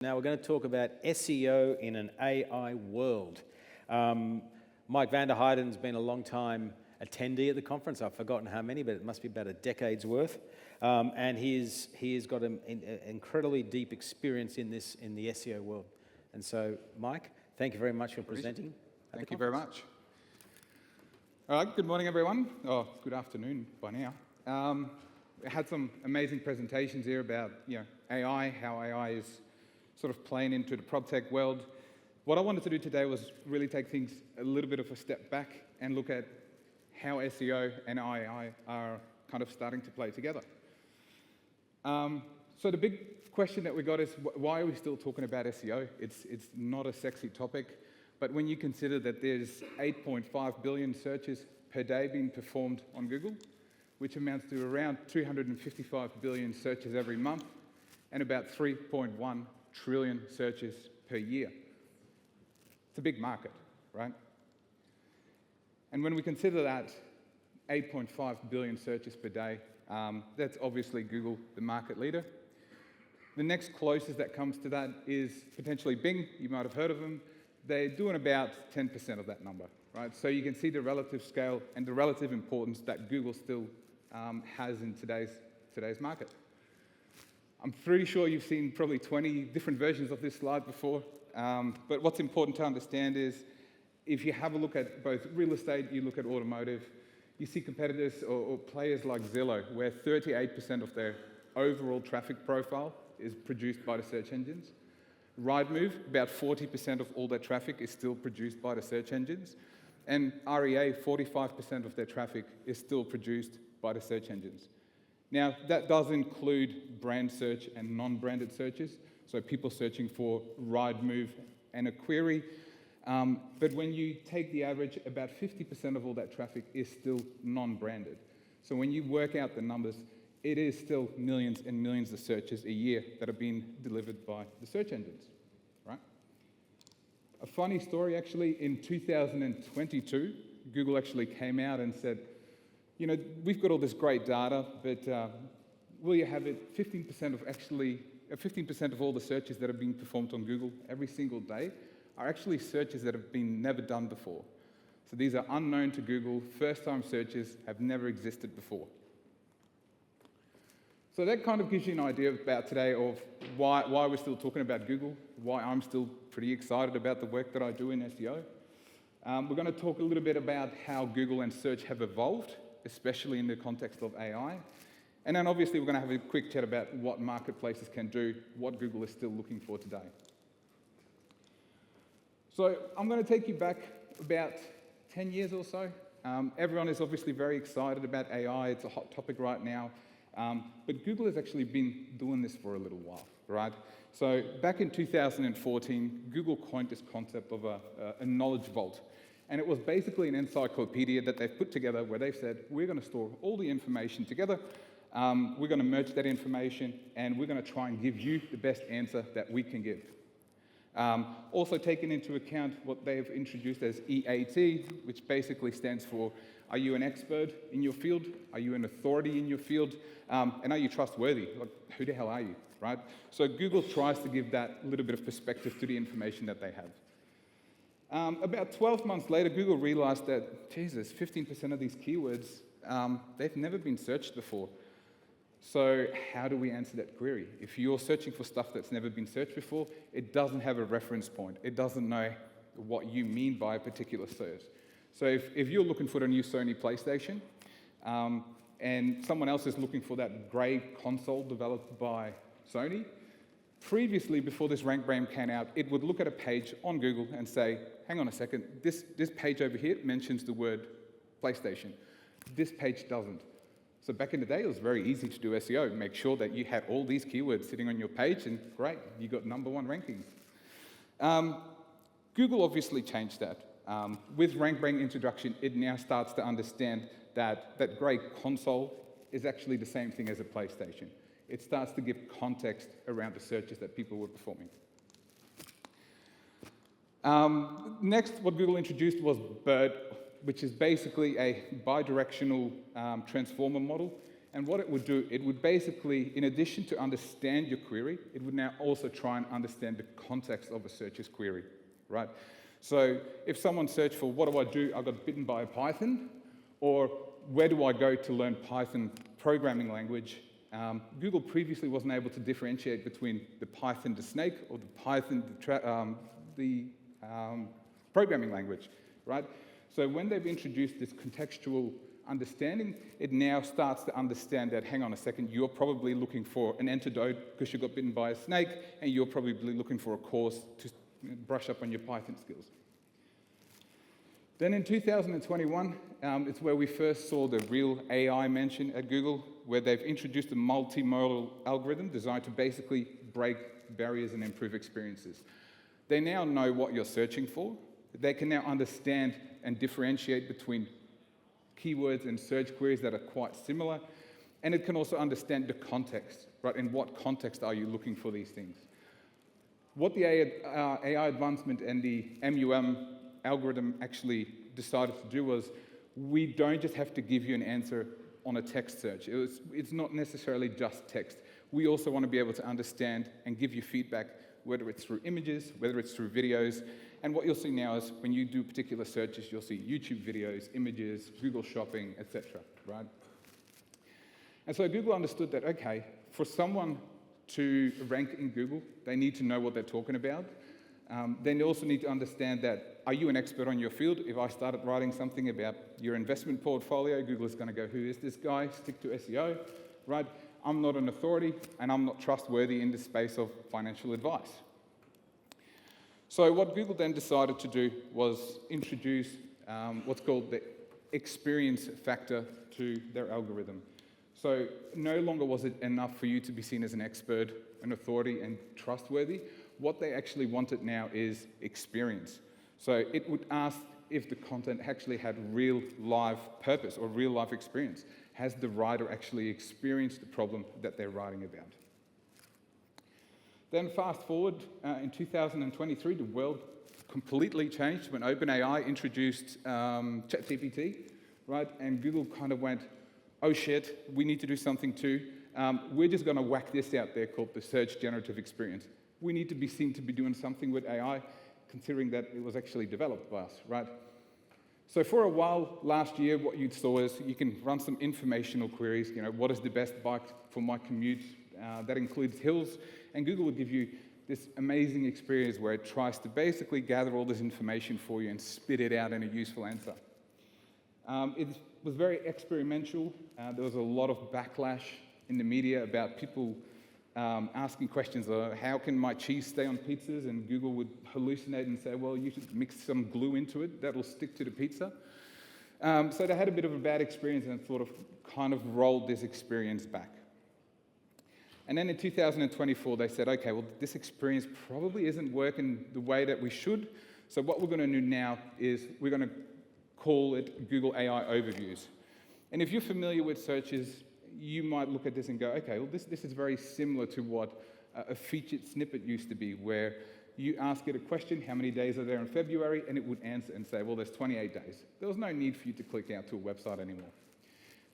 Now we're going to talk about SEO in an AI world. Mike van der Heijden's been a long time attendee at the conference. I've forgotten how many, but it must be about a decade's worth. And he's got an incredibly deep experience in the SEO world. And so, Mike, thank you very much for presenting. Thank you very much. All right, good morning, everyone. Oh, good afternoon by now. We had some amazing presentations here about AI, how AI is sort of playing into the PropTech world. What I wanted to do today was really take things a little bit of a step back and look at how SEO and AI are kind of starting to play together. So the big question that we got is, why are we still talking about SEO? It's not a sexy topic, but when you consider that there's 8.5 billion searches per day being performed on Google, which amounts to around 255 billion searches every month, and about 3.1 trillion searches per year. It's a big market, right? And when we consider that 8.5 billion searches per day, that's obviously Google, the market leader. The next closest that comes to that is potentially Bing. You might have heard of them. They're doing about 10% of that number, right? So you can see the relative scale and the relative importance that Google still has in today's market. I'm pretty sure you've seen probably 20 different versions of this slide before, but what's important to understand is if you have a look at both real estate, you look at automotive, you see competitors or players like Zillow, where 38% of their overall traffic profile is produced by the search engines. Rightmove, about 40% of all their traffic is still produced by the search engines. And REA, 45% of their traffic is still produced by the search engines. Now, that does include brand search and non-branded searches, so people searching for Rightmove and a query. But when you take the average, about 50% of all that traffic is still non-branded. So when you work out the numbers, it is still millions and millions of searches a year that are being delivered by the search engines, right? A funny story, actually, in 2022, Google actually came out and said, we've got all this great data, but will you have it 15% of all the searches that are being performed on Google every single day are actually searches that have been never done before. So these are unknown to Google, first-time searches, have never existed before. So that kind of gives you an idea about today of why we're still talking about Google, why I'm still pretty excited about the work that I do in SEO. We're going to talk a little bit about how Google and search have evolved, especially in the context of AI. And then obviously we're going to have a quick chat about what marketplaces can do, what Google is still looking for today. So I'm going to take you back about 10 years or so. Everyone is obviously very excited about AI. It's a hot topic right now. But Google has actually been doing this for a little while, right? So back in 2014, Google coined this concept of a knowledge vault. And it was basically an encyclopedia that they've put together where they've said, we're going to store all the information together, we're going to merge that information, and we're going to try and give you the best answer that we can give. Also taking into account what they've introduced as EAT, which basically stands for, are you an expert in your field? Are you an authority in your field? And are you trustworthy? Like, who the hell are you, right? So Google tries to give that little bit of perspective to the information that they have. About 12 months later, Google realized that, Jesus, 15% of these keywords, they've never been searched before. So how do we answer that query? If you're searching for stuff that's never been searched before, it doesn't have a reference point. It doesn't know what you mean by a particular search. So if you're looking for the new Sony PlayStation, and someone else is looking for that grey console developed by Sony, previously, before this RankBrain came out, it would look at a page on Google and say, hang on a second, this page over here mentions the word PlayStation. This page doesn't. So back in the day, it was very easy to do SEO. Make sure that you had all these keywords sitting on your page, and great, you got #1 rankings. Google obviously changed that. With RankBrain introduction, it now starts to understand that that grey console is actually the same thing as a PlayStation. It starts to give context around the searches that people were performing. Next, what Google introduced was BERT, which is basically a bidirectional transformer model. And what it would do, it would basically, in addition to understand your query, it would now also try and understand the context of a searcher's query, right? So if someone searched for, what do? I got bitten by a python, or where do I go to learn Python programming language? Google previously wasn't able to differentiate between the Python the snake or the Python the programming language, right? So when they've introduced this contextual understanding, it now starts to understand that, hang on a second, you're probably looking for an antidote because you got bitten by a snake, and you're probably looking for a course to brush up on your Python skills. Then in 2021, it's where we first saw the real AI mention at Google, where they've introduced a multimodal algorithm designed to basically break barriers and improve experiences. They now know what you're searching for. They can now understand and differentiate between keywords and search queries that are quite similar. And it can also understand the context, right? In what context are you looking for these things? What the AI advancement and the MUM algorithm actually decided to do was, we don't just have to give you an answer on a text search. It's not necessarily just text. We also want to be able to understand and give you feedback, whether it's through images, whether it's through videos. And what you'll see now is when you do particular searches, you'll see YouTube videos, images, Google Shopping, etc., right? And so Google understood that, okay, for someone to rank in Google, they need to know what they're talking about. They also need to understand that, are you an expert on your field? If I started writing something about your investment portfolio, Google is going to go, who is this guy? Stick to SEO, right? I'm not an authority, and I'm not trustworthy in the space of financial advice. So what Google then decided to do was introduce what's called the experience factor to their algorithm. So no longer was it enough for you to be seen as an expert, an authority, and trustworthy. What they actually wanted now is experience. So it would ask if the content actually had real life purpose or real life experience. Has the writer actually experienced the problem that they're writing about? Then fast forward, in 2023, the world completely changed when OpenAI introduced ChatGPT, right? And Google kind of went, oh shit, we need to do something too. We're just going to whack this out there called the search generative experience. We need to be seen to be doing something with AI, considering that it was actually developed by us, right? So for a while last year, what you saw is you can run some informational queries. You know, what is the best bike for my commute? That includes hills. And Google will give you this amazing experience where it tries to basically gather all this information for you and spit it out in a useful answer. It was very experimental. There was a lot of backlash in the media about people asking questions like, how can my cheese stay on pizzas? And Google would hallucinate and say, well, you should mix some glue into it. That'll stick to the pizza. So they had a bit of a bad experience and sort of kind of rolled this experience back. And then in 2024, they said, okay, well, this experience probably isn't working the way that we should. So what we're going to do now is we're going to call it Google AI Overviews. And if you're familiar with searches, you might look at this and go, okay, well, this is very similar to what a featured snippet used to be, where you ask it a question, how many days are there in February, and it would answer and say, well, there's 28 days. There was no need for you to click out to a website anymore.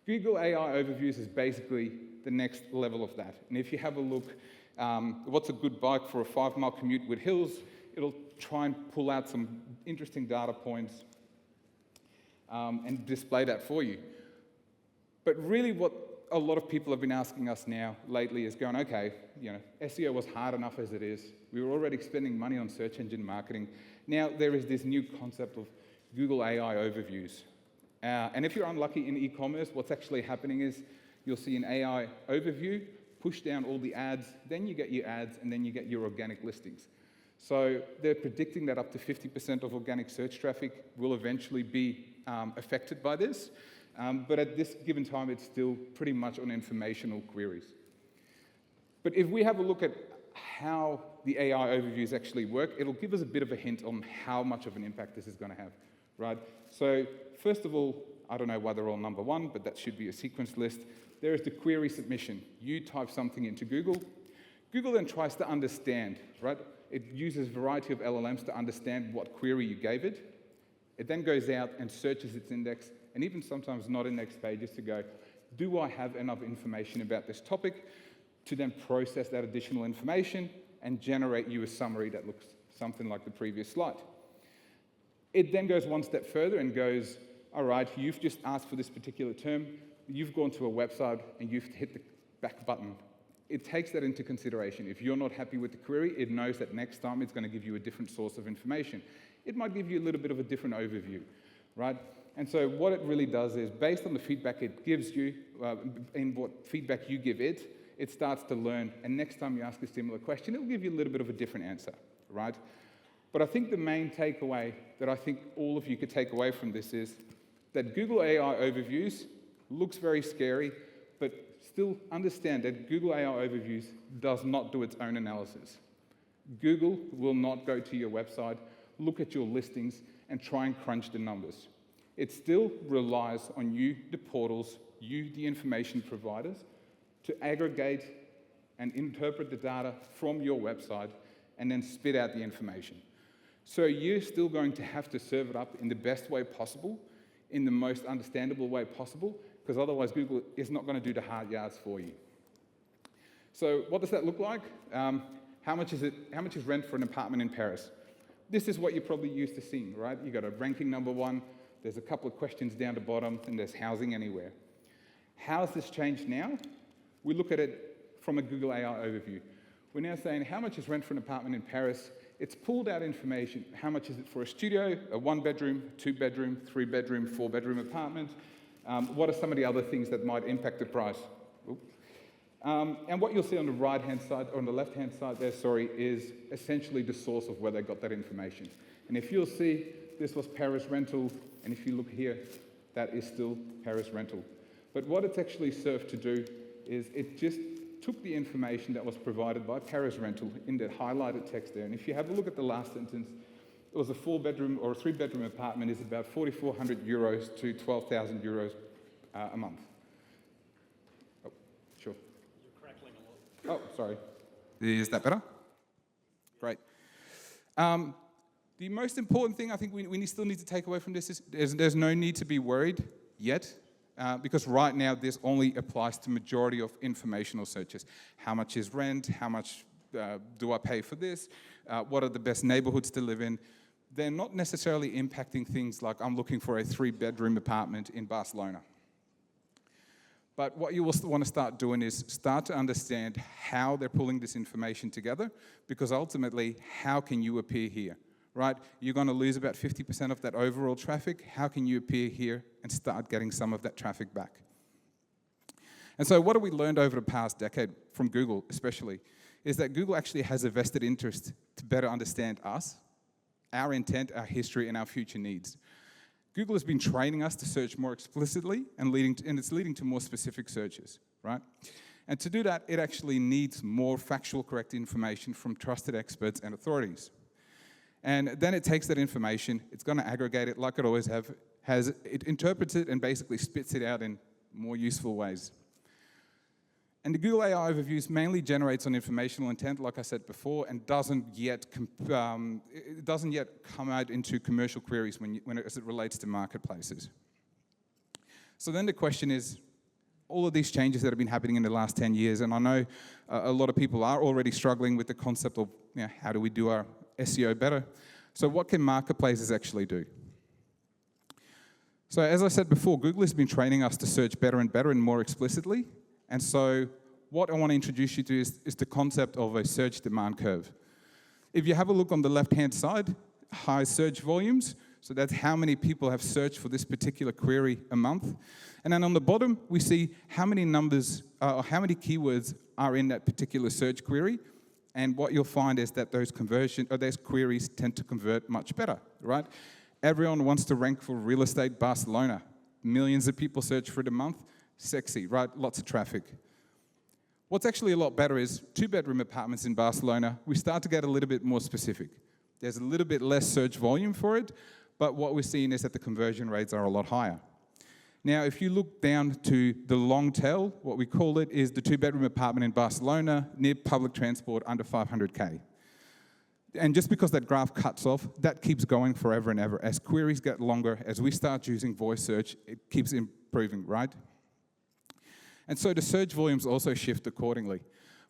Google AI Overviews is basically the next level of that. And if you have a look, what's a good bike for a 5-mile commute with hills, it'll try and pull out some interesting data points and display that for you. But really what a lot of people have been asking us now lately is going, okay, you know, SEO was hard enough as it is. We were already spending money on search engine marketing. Now there is this new concept of Google AI Overviews. And if you're unlucky in e-commerce, what's actually happening is you'll see an AI overview, push down all the ads, then you get your ads, and then you get your organic listings. So they're predicting that up to 50% of organic search traffic will eventually be affected by this. But at this given time, it's still pretty much on informational queries. But if we have a look at how the AI overviews actually work, it'll give us a bit of a hint on how much of an impact this is going to have, right? So first of all, I don't know why they're all number one, but that should be a sequence list. There is the query submission. You type something into Google. Google then tries to understand, right? It uses a variety of LLMs to understand what query you gave it. It then goes out and searches its index, and even sometimes not index pages, to go, do I have enough information about this topic to then process that additional information and generate you a summary that looks something like the previous slide. It then goes one step further and goes, all right, you've just asked for this particular term, you've gone to a website and you've hit the back button. It takes that into consideration. If you're not happy with the query, it knows that next time it's going to give you a different source of information. It might give you a little bit of a different overview, right? And so what it really does is, based on the feedback it gives you, and what feedback you give it, it starts to learn, and next time you ask a similar question, it'll give you a little bit of a different answer, right? But I think the main takeaway that I think all of you could take away from this is that Google AI Overviews looks very scary, but still understand that Google AI Overviews does not do its own analysis. Google will not go to your website, look at your listings, and try and crunch the numbers. It still relies on you, the portals, you, the information providers, to aggregate and interpret the data from your website and then spit out the information. So you're still going to have to serve it up in the best way possible, in the most understandable way possible, because otherwise Google is not going to do the hard yards for you. So what does that look like? How much is rent for an apartment in Paris? This is what you're probably used to seeing, right? You've got a ranking number one, there's a couple of questions down the bottom, and there's housing anywhere. How's this changed now? We look at it from a Google AI overview. We're now saying, how much is rent for an apartment in Paris? It's pulled out information. How much is it for a studio, a one-bedroom, two-bedroom, three-bedroom, four-bedroom apartment? What are some of the other things that might impact the price? And what you'll see on the right-hand side, or on the left-hand side there, sorry, is essentially the source of where they got that information. And if you'll see, this was Paris rental, and if you look here, that is still Paris rental. But what it's actually served to do is it just took the information that was provided by Paris rental in that highlighted text there. And if you have a look at the last sentence, it was a four-bedroom or a three-bedroom apartment is about 4,400 euros to 12,000 euros a month. Oh, sure. You're crackling a lot. Oh, sorry. Is that better? Great. The most important thing I think we still need to take away from this is there's no need to be worried yet. Because right now this only applies to majority of informational searches. How much is rent? How much do I pay for this? What are the best neighborhoods to live in? They're not necessarily impacting things like I'm looking for a three-bedroom apartment in Barcelona. But what you will want to start doing is start to understand how they're pulling this information together, because ultimately, how can you appear here? Right? You're going to lose about 50% of that overall traffic. How can you appear here and start getting some of that traffic back? And so what have we learned over the past decade from Google especially is that Google actually has a vested interest to better understand us, our intent, our history, and our future needs. Google has been training us to search more explicitly and it's leading to more specific searches, right? And to do that, it actually needs more factual correct information from trusted experts and authorities. And then it takes that information, it's going to aggregate it like it always has, it interprets it and basically spits it out in more useful ways. And the Google AI Overviews mainly generates on informational intent, like I said before, and doesn't yet come out into commercial queries as it relates to marketplaces. So then the question is, all of these changes that have been happening in the last 10 years, and I know a lot of people are already struggling with the concept of how do we do our SEO better. So what can marketplaces actually do? So as I said before, Google has been training us to search better and better and more explicitly. And so what I want to introduce you to is the concept of a search demand curve. If you have a look on the left-hand side, high search volumes, so that's how many people have searched for this particular query a month. And then on the bottom, we see how many numbers, or how many keywords are in that particular search query. And what you'll find is that those queries tend to convert much better, right? Everyone wants to rank for real estate Barcelona. Millions of people search for it a month. Sexy, right? Lots of traffic. What's actually a lot better is two-bedroom apartments in Barcelona. We start to get a little bit more specific. There's a little bit less search volume for it, but what we're seeing is that the conversion rates are a lot higher. Now, if you look down to the long tail, what we call it is the two-bedroom apartment in Barcelona near public transport under 500K. And just because that graph cuts off, that keeps going forever and ever. As queries get longer, as we start using voice search, it keeps improving, right? And so the search volumes also shift accordingly.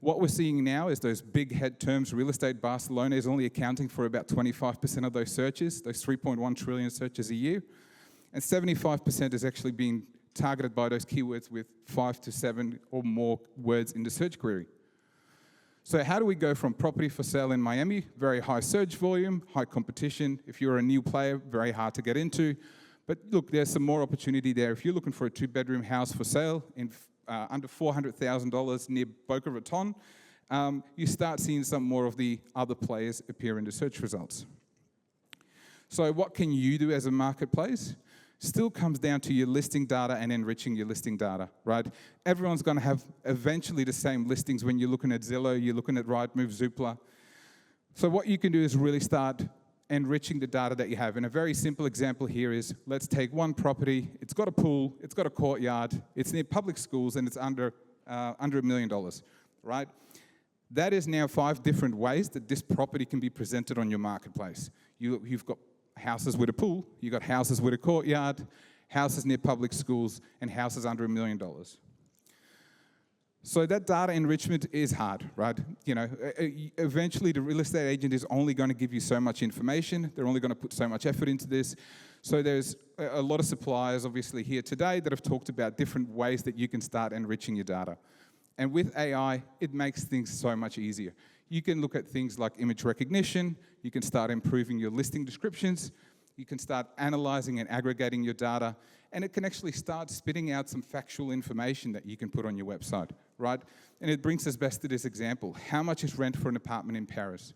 What we're seeing now is those big head terms, real estate Barcelona is only accounting for about 25% of those searches, those 3.1 trillion searches a year. And 75% is actually being targeted by those keywords with 5 to 7 or more words in the search query. So how do we go from property for sale in Miami, very high search volume, high competition. If you're a new player, very hard to get into. But look, there's some more opportunity there. If you're looking for a 2-bedroom house for sale in under $400,000 near Boca Raton, you start seeing some more of the other players appear in the search results. So what can you do as a marketplace? Still comes down to your listing data and enriching your listing data, right? Everyone's going to have eventually the same listings when you're looking at Zillow, you're looking at Rightmove, Zoopla. So what you can do is really start enriching the data that you have. And a very simple example here is, let's take one property, it's got a pool, it's got a courtyard, it's near public schools, and it's under $1 million, right? That is now 5 different ways that this property can be presented on your marketplace. You've got houses with a pool, you've got houses with a courtyard, houses near public schools, and houses under $1 million. So that data enrichment is hard, right? You know, eventually the real estate agent is only going to give you so much information. They're only going to put so much effort into this. So there's a lot of suppliers, obviously, here today that have talked about different ways that you can start enriching your data. And with AI, it makes things so much easier. You can look at things like image recognition. You can start improving your listing descriptions. You can start analyzing and aggregating your data. And it can actually start spitting out some factual information that you can put on your website, right? And it brings us best to this example. How much is rent for an apartment in Paris?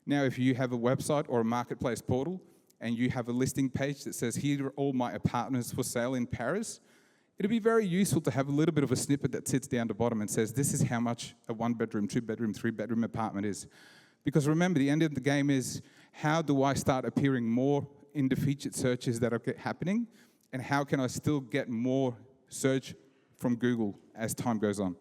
Now, if you have a website or a marketplace portal and you have a listing page that says, here are all my apartments for sale in Paris, it'd be very useful to have a little bit of a snippet that sits down the bottom and says, this is how much a 1-bedroom, 2-bedroom, 3-bedroom apartment is. Because remember, the end of the game is, how do I start appearing more in the featured searches that are happening? And how can I still get more search from Google as time goes on?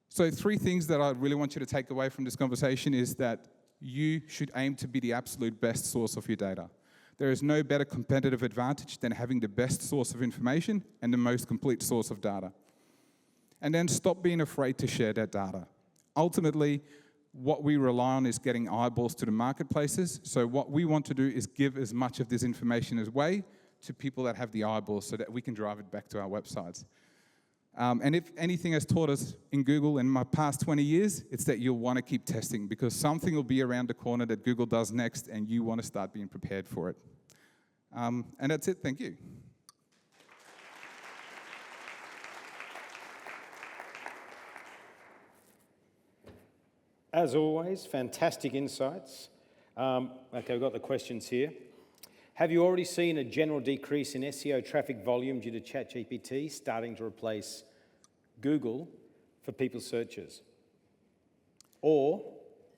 So 3 things that I really want you to take away from this conversation is that you should aim to be the absolute best source of your data. There is no better competitive advantage than having the best source of information and the most complete source of data. And then stop being afraid to share that data. Ultimately, what we rely on is getting eyeballs to the marketplaces. So what we want to do is give as much of this information as way to people that have the eyeballs so that we can drive it back to our websites. And if anything has taught us in Google in my past 20 years, it's that you'll want to keep testing because something will be around the corner that Google does next and you want to start being prepared for it. And that's it. Thank you. As always, fantastic insights. Okay, we've got the questions here. Have you already seen a general decrease in SEO traffic volume due to ChatGPT starting to replace Google for people's searches? Or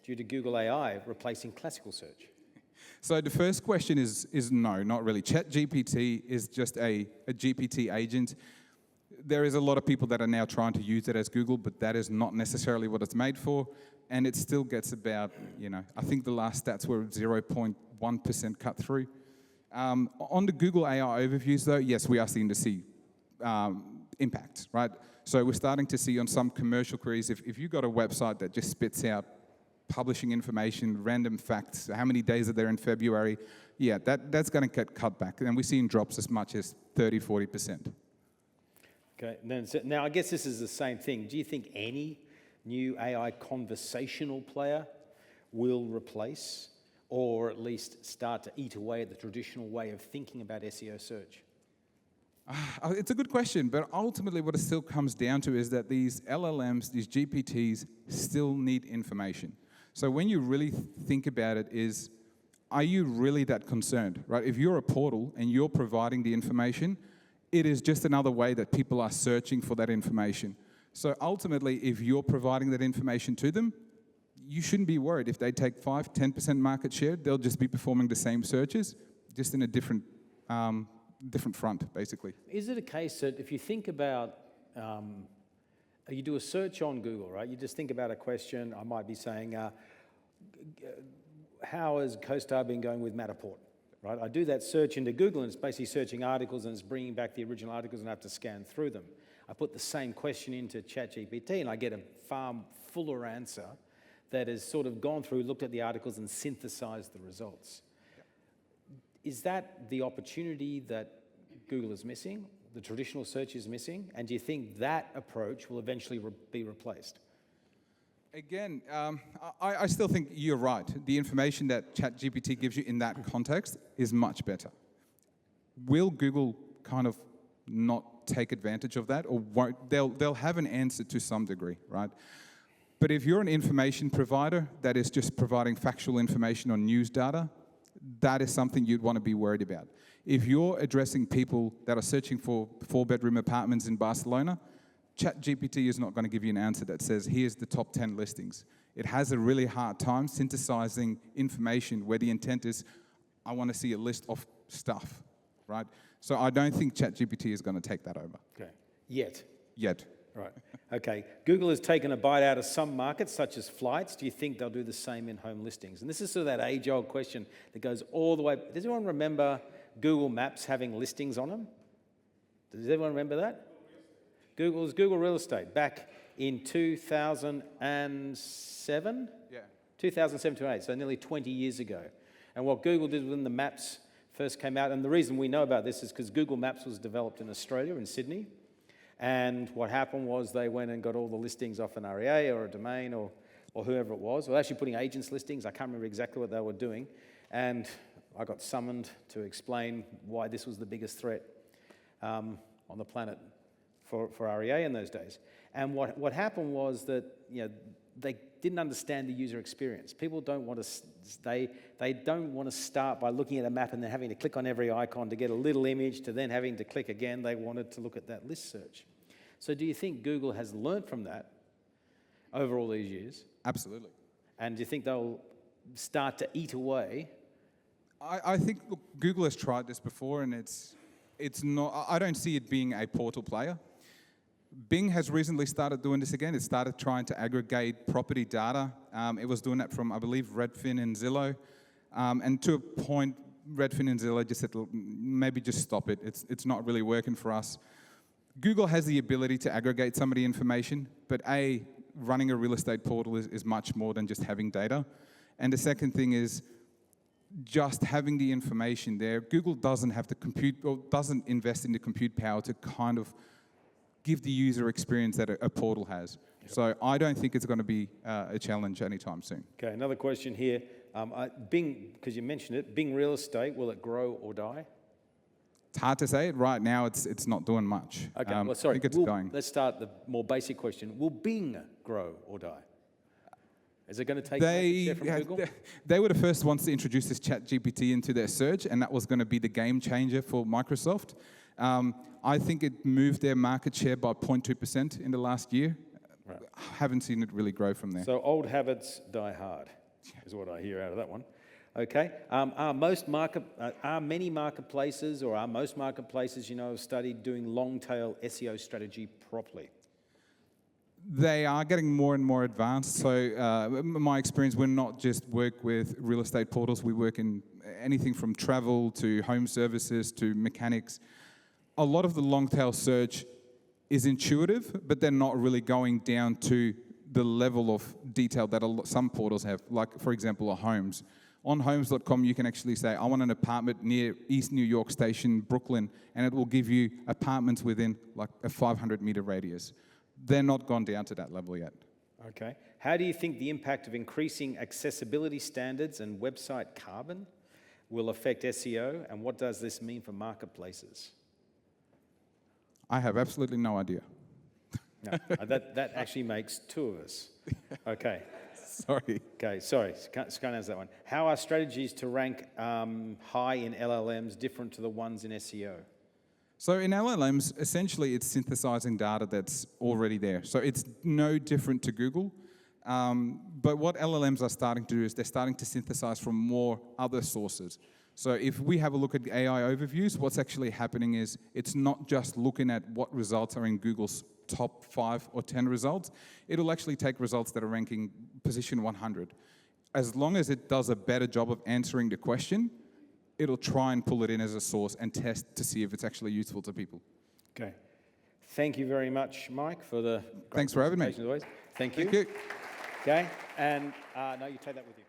due to Google AI replacing classical search? So the first question is no, not really. ChatGPT is just a GPT agent. There is a lot of people that are now trying to use it as Google, but that is not necessarily what it's made for. And it still gets about, I think the last stats were 0.1% cut through. On the Google AI overviews, though, yes, we are starting to see impact, right? So we're starting to see on some commercial queries, if you've got a website that just spits out publishing information, random facts, how many days are there in February, yeah, that's going to get cut back. And we're seeing drops as much as 30, 40%. Okay, now I guess this is the same thing. Do you think any new AI conversational player will replace or at least start to eat away at the traditional way of thinking about SEO search? It's a good question, but ultimately what it still comes down to is that these LLMs, these GPTs, still need information. So when you really think about it is, are you really that concerned, right? If you're a portal and you're providing the information, it is just another way that people are searching for that information. So ultimately, if you're providing that information to them, you shouldn't be worried. If they take 5, 10% market share, they'll just be performing the same searches, just in a different front, basically. Is it a case that if you think about, you do a search on Google, right? You just think about a question. I might be saying, how has CoStar been going with Matterport? right? I do that search into Google, and it's basically searching articles, and it's bringing back the original articles, and I have to scan through them. I put the same question into ChatGPT, and I get a far fuller answer that has sort of gone through, looked at the articles, and synthesized the results. Is that the opportunity that Google is missing, the traditional search is missing, and do you think that approach will eventually be replaced? Again, I still think you're right. The information that ChatGPT gives you in that context is much better. Will Google kind of not take advantage of that, or won't? They'll have an answer to some degree, right? But if you're an information provider that is just providing factual information on news data, that is something you'd want to be worried about. If you're addressing people that are searching for 4-bedroom apartments in Barcelona, ChatGPT is not going to give you an answer that says, here's the top 10 listings. It has a really hard time synthesizing information where the intent is, I want to see a list of stuff, right? So I don't think ChatGPT is going to take that over. Okay. Yet. Right. Okay. Google has taken a bite out of some markets, such as flights. Do you think they'll do the same in home listings? And this is sort of that age-old question that goes all the way. Does anyone remember Google Maps having listings on them? Does everyone remember that? Google Real Estate back in 2007? Yeah. 2007 to 2008, so nearly 20 years ago. And what Google did when the maps first came out, and the reason we know about this is because Google Maps was developed in Australia, in Sydney. And what happened was they went and got all the listings off an REA or a domain or whoever it was. Well, actually putting agents' listings. I can't remember exactly what they were doing. And I got summoned to explain why this was the biggest threat on the planet for REA in those days. And what happened was that they didn't understand the user experience. People don't want to they don't want to start by looking at a map and then having to click on every icon to get a little image to then having to click again. They wanted to look at that list search. So do you think Google has learned from that over all these years? Absolutely. And do you think they'll start to eat away? I think Google has tried this before, and it's not. I don't see it being a portal player. Bing has recently started doing this again. It started trying to aggregate property data. It was doing that from, I believe, Redfin and Zillow. And to a point, Redfin and Zillow just said, maybe just stop it. It's not really working for us. Google has the ability to aggregate some of the information, but running a real estate portal is much more than just having data. And the second thing is just having the information there. Google doesn't have the compute, or doesn't invest in the compute power to kind of give the user experience that a portal has. Yep. So I don't think it's going to be a challenge anytime soon. Okay, another question here. Bing, because you mentioned it, Bing Real Estate, will it grow or die? It's hard to say. Right now, it's not doing much. Okay, well, sorry. I think it's dying. Let's start the more basic question. Will Bing grow or die? Is it going to take share from Google? They were the first ones to introduce this ChatGPT into their search, and that was going to be the game changer for Microsoft. I think it moved their market share by 0.2% in the last year. Right. I haven't seen it really grow from there. So old habits die hard, is what I hear out of that one. Okay. Are many marketplaces, or are most marketplaces, studied doing long-tail SEO strategy properly? They are getting more and more advanced. So my experience, we're not just work with real estate portals. We work in anything from travel to home services to mechanics. A lot of the long-tail search is intuitive, but they're not really going down to the level of detail that some portals have. Like, for example, homes. On homes.com, you can actually say, I want an apartment near East New York Station, Brooklyn, and it will give you apartments within like a 500-meter radius. They're not gone down to that level yet. Okay. How do you think the impact of increasing accessibility standards and website carbon will affect SEO, and what does this mean for marketplaces? I have absolutely no idea. No, that actually makes two of us. Okay. Sorry. Okay, sorry. Can't answer that one. How are strategies to rank high in LLMs different to the ones in SEO? So in LLMs, essentially it's synthesizing data that's already there. So it's no different to Google. But what LLMs are starting to do is they're starting to synthesize from more other sources. So if we have a look at AI overviews, what's actually happening is it's not just looking at what results are in Google's top 5 or 10 results. It'll actually take results that are ranking position 100. As long as it does a better job of answering the question, it'll try and pull it in as a source and test to see if it's actually useful to people. Okay. Thank you very much, Mike, for the great Thanks for having me. presentation as always. Thank you. Thank you. Okay, and no, you take that with you.